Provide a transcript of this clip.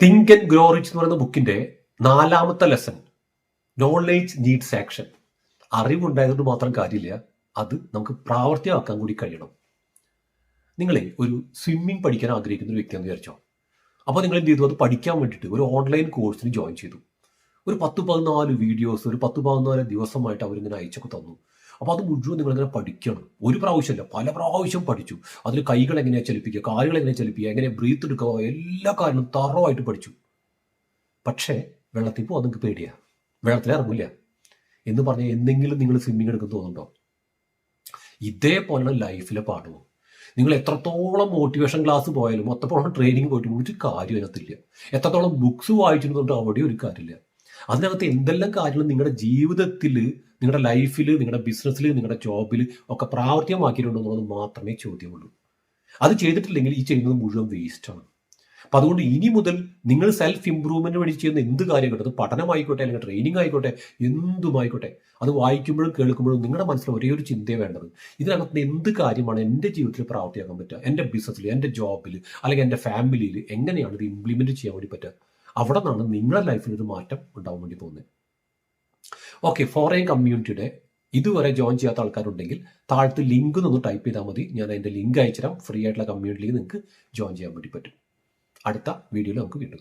Think and grow rich എന്ന് പറയുന്ന ബുക്കിന്റെ 4ാമത്തെ ലെസൺ, നോളേജ് നീഡ്സ് ആക്ഷൻ. അറിവുണ്ടായതുകൊണ്ട് മാത്രം കാര്യമില്ല, അത് നമുക്ക് പ്രാവർത്തികമാക്കാൻ കൂടി കഴിയണം. നിങ്ങളെ ഒരു സ്വിമ്മിങ് പഠിക്കാൻ ആഗ്രഹിക്കുന്ന ഒരു വ്യക്തിയെന്ന് വിചാരിച്ചോ. അപ്പോൾ നിങ്ങൾ എന്ത് ചെയ്തു? അത് പഠിക്കാൻ വേണ്ടിയിട്ട് ഒരു ഓൺലൈൻ കോഴ്സിന് ജോയിൻ ചെയ്തു. ഒരു 10-14 വീഡിയോസ് ഒരു 10-14 ദിവസമായിട്ട് അവരിങ്ങനെ അയച്ചൊക്കെ തന്നു. അപ്പോൾ അത് മുഴുവൻ നിങ്ങളിങ്ങനെ പഠിക്കണം. ഒരു പ്രാവശ്യമല്ല, പല പ്രാവശ്യം പഠിച്ചു. അതിൽ കൈകൾ എങ്ങനെയാണ് ചലിപ്പിക്കുക, കാലുകൾ എങ്ങനെ ചലിപ്പിക്കുക, എങ്ങനെ ബ്രീത്ത് എടുക്കുക, എല്ലാ കാര്യങ്ങളും തറവായിട്ട് പഠിച്ചു. പക്ഷേ വെള്ളത്തിൽ പോകാൻ നിങ്ങൾക്ക് പേടിയാണ്, വെള്ളത്തിൽ ഇറങ്ങില്ല എന്ന് പറഞ്ഞാൽ എന്തെങ്കിലും നിങ്ങൾ സ്വിമ്മിങ് എടുക്കുന്ന തോന്നുന്നുണ്ടോ? ഇതേപോലെയാണ് ലൈഫിലെ പാഠവും. നിങ്ങൾ എത്രത്തോളം മോട്ടിവേഷൻ ക്ലാസ് പോയാലും, എത്രത്തോളം ട്രെയിനിങ് പോയിട്ടും ഒരു കാര്യം അതിനകത്തില്ല. എത്രത്തോളം ബുക്സ് വായിച്ചിരുന്നുണ്ടോ അവിടെ ഒരു കാര്യമില്ല. അതിനകത്ത് എന്തെല്ലാം കാര്യങ്ങൾ നിങ്ങളുടെ ജീവിതത്തിൽ, നിങ്ങളുടെ ലൈഫിൽ, നിങ്ങളുടെ ബിസിനസ്സിൽ, നിങ്ങളുടെ ജോബിൽ ഒക്കെ പ്രാവർത്തികമാക്കിയിട്ടുണ്ടോ എന്നുള്ളത് മാത്രമേ ചോദ്യമുള്ളൂ. അത് ചെയ്തിട്ടില്ലെങ്കിൽ ഈ ചെയ്യുന്നത് മുഴുവൻ വേസ്റ്റാണ്. അപ്പം അതുകൊണ്ട് ഇനി മുതൽ നിങ്ങൾ സെൽഫ് ഇംപ്രൂവ്മെന്റ് വേണ്ടി ചെയ്യുന്ന എന്ത് കാര്യമായിക്കോട്ടെ, അത് പഠനമായിക്കോട്ടെ, അല്ലെങ്കിൽ ട്രെയിനിങ് ആയിക്കോട്ടെ, എന്തുമായിക്കോട്ടെ, അത് വായിക്കുമ്പോഴും കേൾക്കുമ്പോഴും നിങ്ങളുടെ മനസ്സിൽ ഒരേ ഒരു ചിന്തയെ വേണ്ടത്, ഇതിനകത്ത് എന്ത് കാര്യമാണ് എൻ്റെ ജീവിതത്തിൽ പ്രാവർത്തിയാക്കാൻ പറ്റുക, എൻ്റെ ബിസിനസ്സിൽ, എൻ്റെ ജോബിൽ, അല്ലെങ്കിൽ എൻ്റെ ഫാമിലിയിൽ എങ്ങനെയാണ് ഇത് ഇംപ്ലിമെന്റ് ചെയ്യാൻ വേണ്ടി പറ്റുക. അവിടെ നിന്നാണ് നിങ്ങളുടെ ലൈഫിൽ ഒരു മാറ്റം ഉണ്ടാവാൻ വേണ്ടി പോകുന്നത്. ഓക്കെ, ഫോറൈൻ കമ്മ്യൂണിറ്റിയുടെ ഇതുവരെ ജോയിൻ ചെയ്യാത്ത ആൾക്കാരുണ്ടെങ്കിൽ താഴത്ത് ലിങ്ക് ഒന്ന് ടൈപ്പ് ചെയ്താൽ മതി. ഞാൻ അതിൻ്റെ ലിങ്ക് അയച്ചുതരാം. ഫ്രീ ആയിട്ടുള്ള കമ്മ്യൂണിറ്റിയിൽ നിങ്ങൾക്ക് ജോയിൻ ചെയ്യാൻ വേണ്ടി പറ്റും. അടുത്ത വീഡിയോയിൽ നമുക്ക് വീണ്ടും കാണാം.